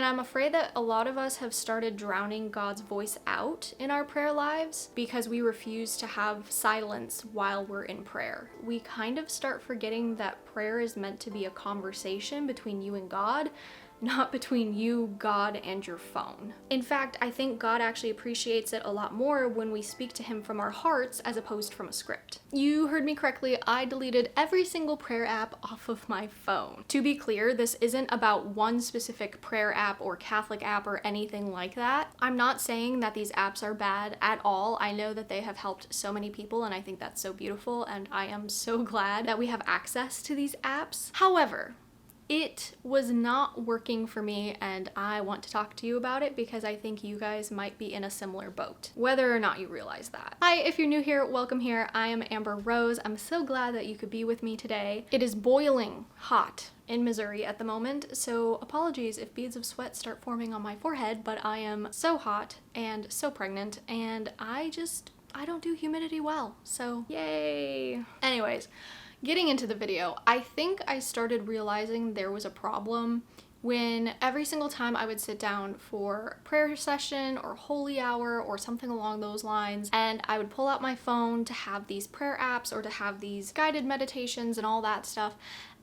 And I'm afraid that a lot of us have started drowning God's voice out in our prayer lives because we refuse to have silence while we're in prayer. We kind of start forgetting that prayer is meant to be a conversation between you and God, not between you, God, and your phone. In fact, I think God actually appreciates it a lot more when we speak to him from our hearts as opposed from a script. You heard me correctly, I deleted every single prayer app off of my phone. To be clear, this isn't about one specific prayer app or Catholic app or anything like that. I'm not saying that these apps are bad at all. I know that they have helped so many people and I think that's so beautiful and I am so glad that we have access to these apps. However, it was not working for me and I want to talk to you about it because I think you guys might be in a similar boat, whether or not you realize that. Hi, if you're new here, welcome here. I am Amber Rose. I'm so glad that you could be with me today. It is boiling hot in Missouri at the moment, so apologies if beads of sweat start forming on my forehead, but I am so hot and so pregnant and I don't do humidity well, so yay. Anyways, getting into the video, I think I started realizing there was a problem when every single time I would sit down for prayer session or holy hour or something along those lines, and I would pull out my phone to have these prayer apps or to have these guided meditations and all that stuff,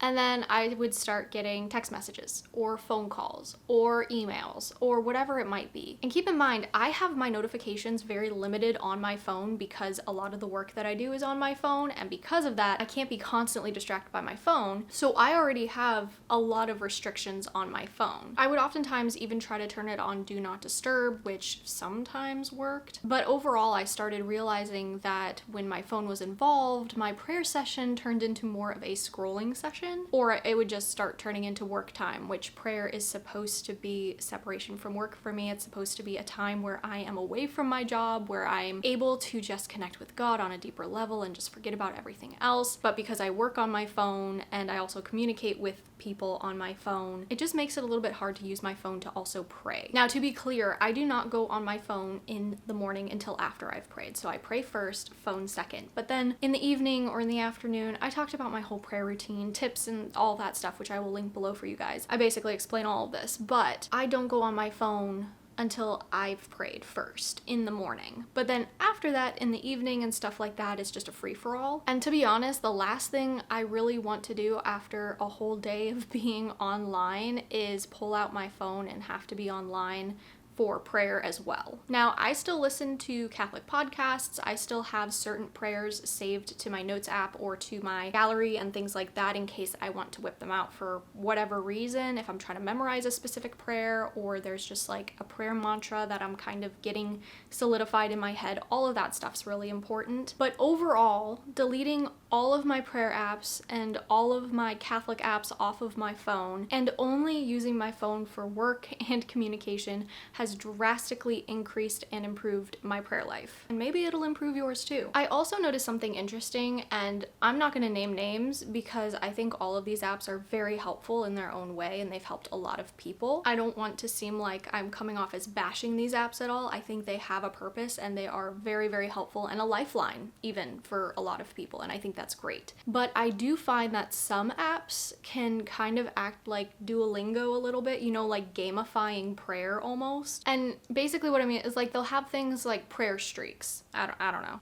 and then I would start getting text messages or phone calls or emails or whatever it might be. And keep in mind, I have my notifications very limited on my phone because a lot of the work that I do is on my phone, and because of that, I can't be constantly distracted by my phone. So I already have a lot of restrictions on my phone. I would oftentimes even try to turn it on Do Not Disturb, which sometimes worked. But overall, I started realizing that when my phone was involved, my prayer session turned into more of a scrolling session, or it would just start turning into work time, which prayer is supposed to be separation from work for me. It's supposed to be a time where I am away from my job, where I'm able to just connect with God on a deeper level and just forget about everything else. But because I work on my phone and I also communicate with people on my phone, it just makes it a little bit hard to use my phone to also pray. Now, to be clear, I do not go on my phone in the morning until after I've prayed. So I pray first, phone second. But then in the evening or in the afternoon, I talked about my whole prayer routine, tips and all that stuff, which I will link below for you guys. I basically explain all of this, but I don't go on my phone until I've prayed first in the morning. But then after that, in the evening and stuff like that, is just a free-for-all. And to be honest, the last thing I really want to do after a whole day of being online is pull out my phone and have to be online for prayer as well. Now, I still listen to Catholic podcasts. I still have certain prayers saved to my notes app or to my gallery and things like that in case I want to whip them out for whatever reason, if I'm trying to memorize a specific prayer or there's just like a prayer mantra that I'm kind of getting solidified in my head. All of that stuff's really important. But overall, deleting all of my prayer apps and all of my Catholic apps off of my phone and only using my phone for work and communication has drastically increased and improved my prayer life. And maybe it'll improve yours too. I also noticed something interesting, and I'm not going to name names because I think all of these apps are very helpful in their own way and they've helped a lot of people. I don't want to seem like I'm coming off as bashing these apps at all. I think they have a purpose and they are very, very helpful and a lifeline even for a lot of people, and I think that's great. But I do find that some apps can kind of act like Duolingo a little bit, you know, like gamifying prayer almost. And basically what I mean is like they'll have things like prayer streaks. I don't know.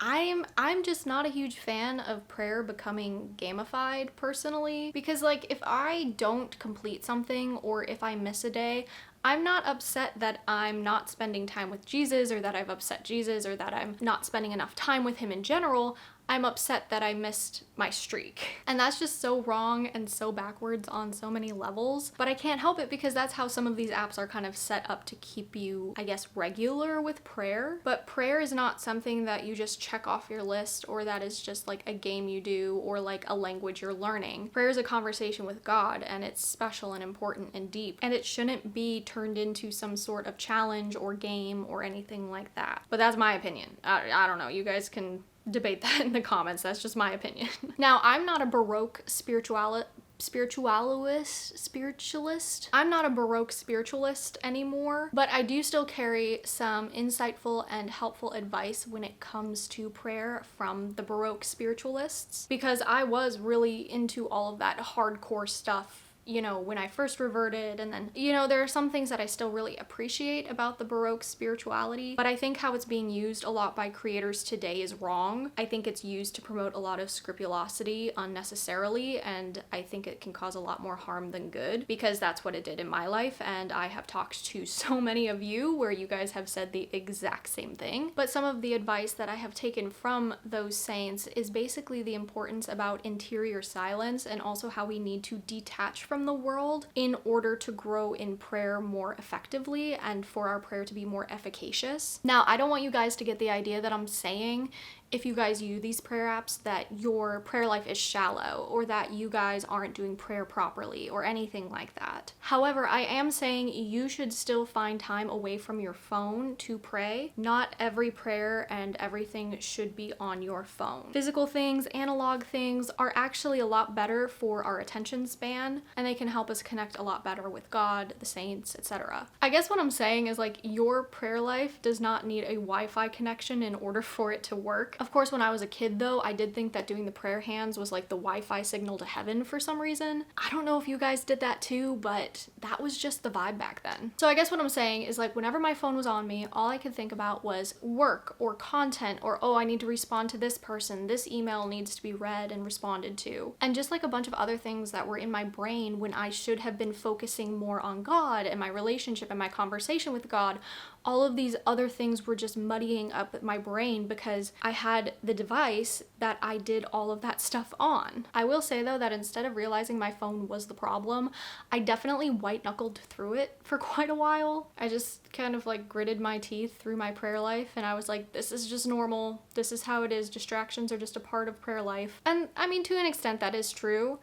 I'm just not a huge fan of prayer becoming gamified personally, because like if I don't complete something or if I miss a day, I'm not upset that I'm not spending time with Jesus or that I've upset Jesus or that I'm not spending enough time with him in general. I'm upset that I missed my streak. And that's just so wrong and so backwards on so many levels. But I can't help it because that's how some of these apps are kind of set up to keep you, I guess, regular with prayer. But prayer is not something that you just check off your list or that is just like a game you do or like a language you're learning. Prayer is a conversation with God, and it's special and important and deep. And it shouldn't be turned into some sort of challenge or game or anything like that. But that's my opinion. I don't know. You guys can debate that in the comments. That's just my opinion. Now, I'm not a Baroque spiritualist. I'm not a Baroque spiritualist anymore, but I do still carry some insightful and helpful advice when it comes to prayer from the Baroque spiritualists, because I was really into all of that hardcore stuff when I first reverted, and then, there are some things that I still really appreciate about the Baroque spirituality, but I think how it's being used a lot by creators today is wrong. I think it's used to promote a lot of scrupulosity unnecessarily, and I think it can cause a lot more harm than good, because that's what it did in my life, and I have talked to so many of you where you guys have said the exact same thing. But some of the advice that I have taken from those saints is basically the importance about interior silence, and also how we need to detach from the world in order to grow in prayer more effectively and for our prayer to be more efficacious. Now, I don't want you guys to get the idea that I'm saying if you guys use these prayer apps that your prayer life is shallow, or that you guys aren't doing prayer properly, or anything like that. However, I am saying you should still find time away from your phone to pray. Not every prayer and everything should be on your phone. Physical things, analog things are actually a lot better for our attention span, and they can help us connect a lot better with God, the saints, etc. I guess what I'm saying is, like, your prayer life does not need a Wi-Fi connection in order for it to work. Of course, when I was a kid though, I did think that doing the prayer hands was like the Wi-Fi signal to heaven for some reason. I don't know if you guys did that too, but that was just the vibe back then. So I guess what I'm saying is, like, whenever my phone was on me, all I could think about was work or content, or, oh, I need to respond to this person, this email needs to be read and responded to, and just like a bunch of other things that were in my brain when I should have been focusing more on God and my relationship and my conversation with God. All of these other things were just muddying up my brain because I had the device that I did all of that stuff on. I will say though that instead of realizing my phone was the problem, I definitely white knuckled through it for quite a while. I just kind of like gritted my teeth through my prayer life, and I was like, this is just normal. This is how it is. Distractions are just a part of prayer life. And I mean, to an extent that is true,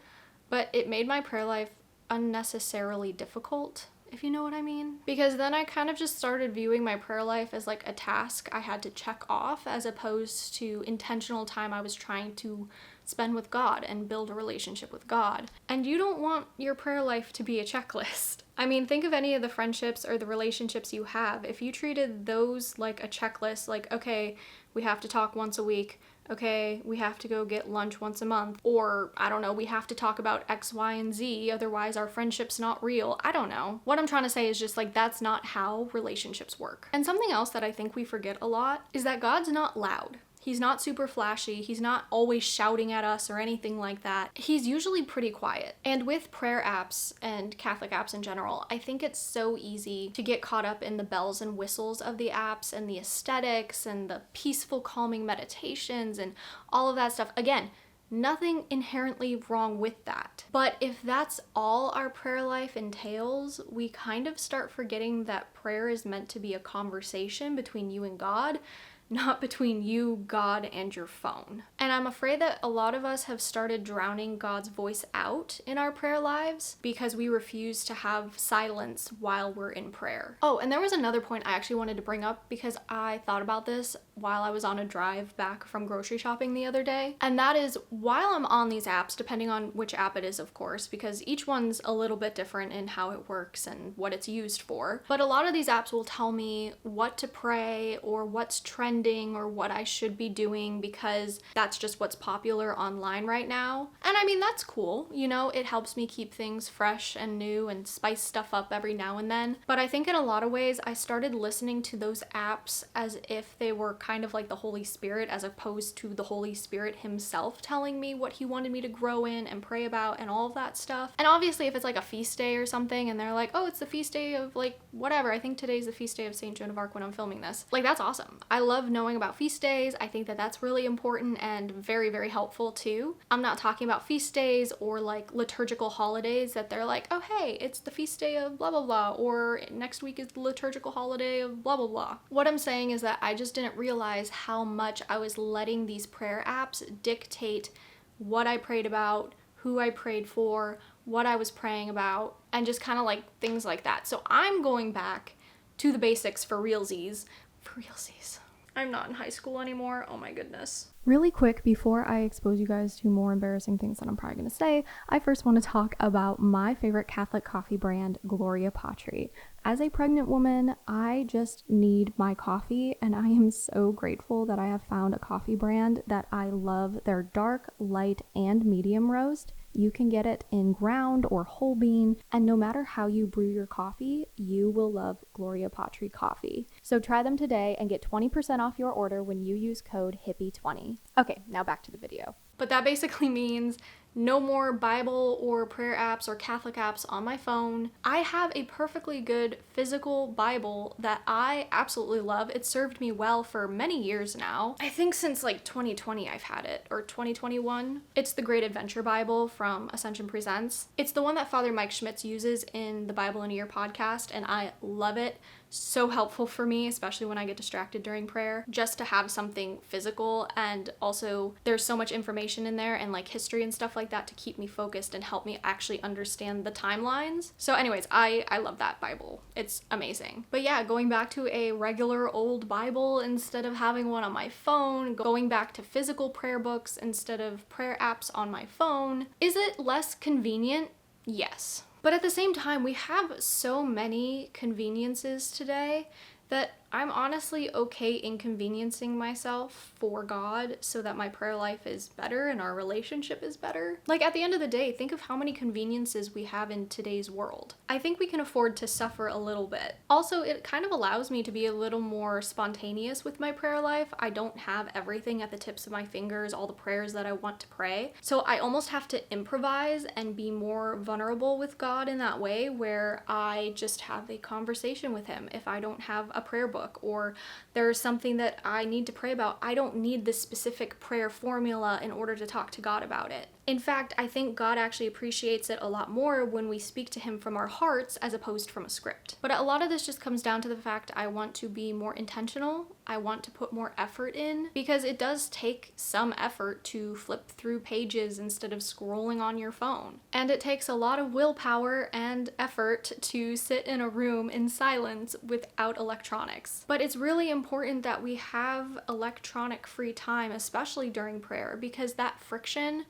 but it made my prayer life unnecessarily difficult, if you know what I mean. Because then I kind of just started viewing my prayer life as like a task I had to check off, as opposed to intentional time I was trying to spend with God and build a relationship with God. And you don't want your prayer life to be a checklist. I mean, think of any of the friendships or the relationships you have. If you treated those like a checklist, like, okay, we have to talk once a week, okay, we have to go get lunch once a month, or I don't know, we have to talk about X, Y, and Z, otherwise our friendship's not real. I don't know. What I'm trying to say is just like, that's not how relationships work. And something else that I think we forget a lot is that God's not loud. He's not super flashy. He's not always shouting at us or anything like that. He's usually pretty quiet. And with prayer apps and Catholic apps in general, I think it's so easy to get caught up in the bells and whistles of the apps and the aesthetics and the peaceful, calming meditations and all of that stuff. Again, nothing inherently wrong with that. But if that's all our prayer life entails, we kind of start forgetting that prayer is meant to be a conversation between you and God, not between you, God, and your phone. And I'm afraid that a lot of us have started drowning God's voice out in our prayer lives because we refuse to have silence while we're in prayer. Oh, and there was another point I actually wanted to bring up because I thought about this while I was on a drive back from grocery shopping the other day. And that is, while I'm on these apps, depending on which app it is, of course, because each one's a little bit different in how it works and what it's used for. But a lot of these apps will tell me what to pray or what's trending or what I should be doing because that's just what's popular online right now. And I mean, that's cool. You know, it helps me keep things fresh and new and spice stuff up every now and then. But I think in a lot of ways, I started listening to those apps as if they were kind of like the Holy Spirit, as opposed to the Holy Spirit himself telling me what he wanted me to grow in and pray about and all of that stuff. And obviously if it's like a feast day or something and they're like, oh, it's the feast day of like whatever, I think today's the feast day of St. Joan of Arc when I'm filming this. Like, that's awesome. I love knowing about feast days. I think that that's really important and very, very helpful too. I'm not talking about feast days or like liturgical holidays that they're like, oh hey, it's the feast day of blah blah blah, or next week is the liturgical holiday of blah blah blah. What I'm saying is that I just didn't realize how much I was letting these prayer apps dictate what I prayed about, who I prayed for, what I was praying about, and just kind of like things like that. So I'm going back to the basics for realsies. For realsies. I'm not in high school anymore. Oh my goodness. Really quick, before I expose you guys to more embarrassing things that I'm probably going to say, I first want to talk about my favorite Catholic coffee brand, Gloria Patri. As a pregnant woman, I just need my coffee, and I am so grateful that I have found a coffee brand that I love. Their dark, light, and medium roast You can get it in ground or whole bean, and no matter how you brew your coffee, you will love Gloria Patri coffee. So try them today and get 20% off your order when you use code HIPPIE20. Okay, now back to the video. But that basically means no more Bible or prayer apps or Catholic apps on my phone. I have a perfectly good physical Bible that I absolutely love. It served me well for many years now. I think since like 2020 I've had it, or 2021. It's the Great Adventure Bible from Ascension Presents. It's the one that Father Mike Schmitz uses in the Bible in a Year podcast, and I love it. So helpful for me, especially when I get distracted during prayer, just to have something physical. And also there's so much information in there and like history and stuff like that to keep me focused and help me actually understand the timelines. So anyways, I love that Bible. It's amazing. But yeah, going back to a regular old Bible instead of having one on my phone, going back to physical prayer books instead of prayer apps on my phone. Is it less convenient? Yes. But at the same time, we have so many conveniences today that I'm honestly okay inconveniencing myself for God so that my prayer life is better and our relationship is better. Like, at the end of the day, think of how many conveniences we have in today's world. I think we can afford to suffer a little bit. Also, it kind of allows me to be a little more spontaneous with my prayer life. I don't have everything at the tips of my fingers, all the prayers that I want to pray. So I almost have to improvise and be more vulnerable with God in that way, where I just have a conversation with him. If I don't have a prayer book, or there's something that I need to pray about, I don't need this specific prayer formula in order to talk to God about it. In fact, I think God actually appreciates it a lot more when we speak to him from our hearts as opposed from a script. But a lot of this just comes down to the fact I want to be more intentional. I want to put more effort in, because it does take some effort to flip through pages instead of scrolling on your phone. And it takes a lot of willpower and effort to sit in a room in silence without electronics. But it's really important that we have electronic free time, especially during prayer, because that friction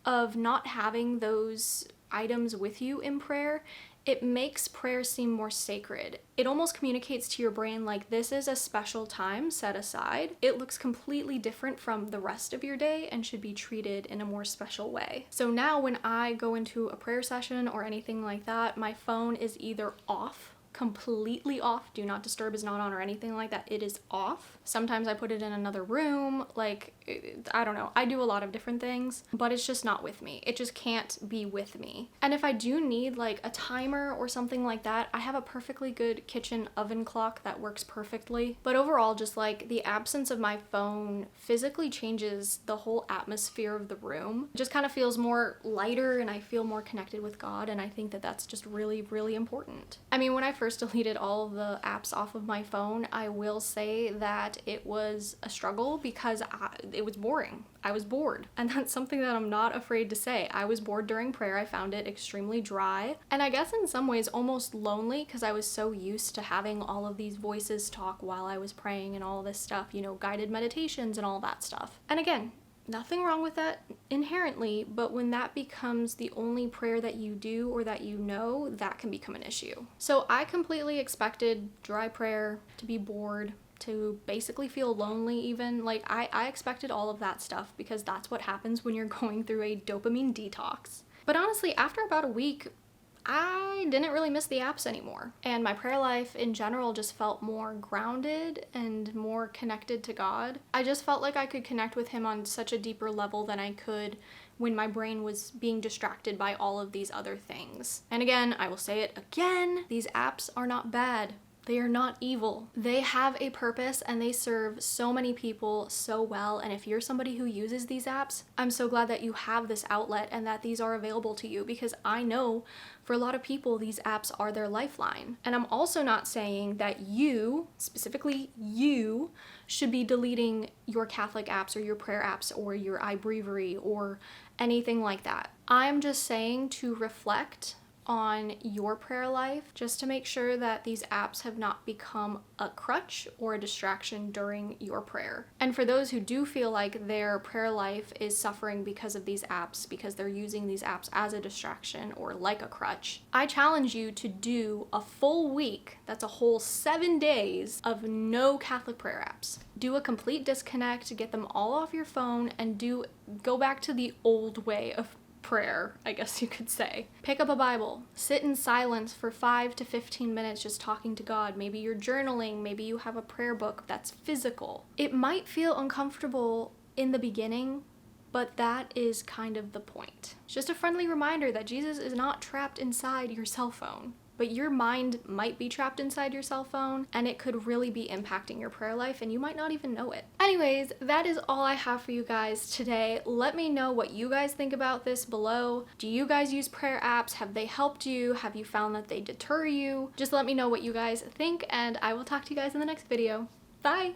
of not having those items with you in prayer, it makes prayer seem more sacred. It almost communicates to your brain like this is a special time set aside. It looks completely different from the rest of your day and should be treated in a more special way. So now when I go into a prayer session or anything like that, my phone is either off, completely off, do not disturb is not on or anything like that. It is off. Sometimes I put it in another room, like, I don't know. I do a lot of different things, but it's just not with me. It just can't be with me. And if I do need like a timer or something like that, I have a perfectly good kitchen oven clock that works perfectly. But overall, just like the absence of my phone physically changes the whole atmosphere of the room. It just kind of feels more lighter and I feel more connected with God, and I think that that's just really, really important. I mean, when I first deleted all of the apps off of my phone, I will say that it was a struggle because it was boring. I was bored. And that's something that I'm not afraid to say. I was bored during prayer. I found it extremely dry. And I guess in some ways almost lonely, because I was so used to having all of these voices talk while I was praying and all this stuff, you know, guided meditations and all that stuff. And again, nothing wrong with that inherently, but when that becomes the only prayer that you do or that you know, that can become an issue. So I completely expected dry prayer, to be bored, to basically feel lonely even. Like, I expected all of that stuff because that's what happens when you're going through a dopamine detox. But honestly, after about a week, I didn't really miss the apps anymore. And my prayer life in general just felt more grounded and more connected to God. I just felt like I could connect with him on such a deeper level than I could when my brain was being distracted by all of these other things. And again, I will say it again, these apps are not bad. They are not evil. They have a purpose and they serve so many people so well. And if you're somebody who uses these apps, I'm so glad that you have this outlet and that these are available to you, because I know for a lot of people, these apps are their lifeline. And I'm also not saying that you, specifically you, should be deleting your Catholic apps or your prayer apps or your iBreviary or anything like that. I'm just saying to reflect on your prayer life, just to make sure that these apps have not become a crutch or a distraction during your prayer. And for those who do feel like their prayer life is suffering because of these apps, because they're using these apps as a distraction or like a crutch, I challenge you to do a full week, that's a whole 7 days of no Catholic prayer apps. Do a complete disconnect, get them all off your phone, and go back to the old way of prayer, I guess you could say. Pick up a Bible, sit in silence for 5 to 15 minutes just talking to God. Maybe you're journaling, maybe you have a prayer book that's physical. It might feel uncomfortable in the beginning, but that is kind of the point. It's just a friendly reminder that Jesus is not trapped inside your cell phone. But your mind might be trapped inside your cell phone, and it could really be impacting your prayer life, and you might not even know it. Anyways, that is all I have for you guys today. Let me know what you guys think about this below. Do you guys use prayer apps? Have they helped you? Have you found that they deter you? Just let me know what you guys think, and I will talk to you guys in the next video. Bye!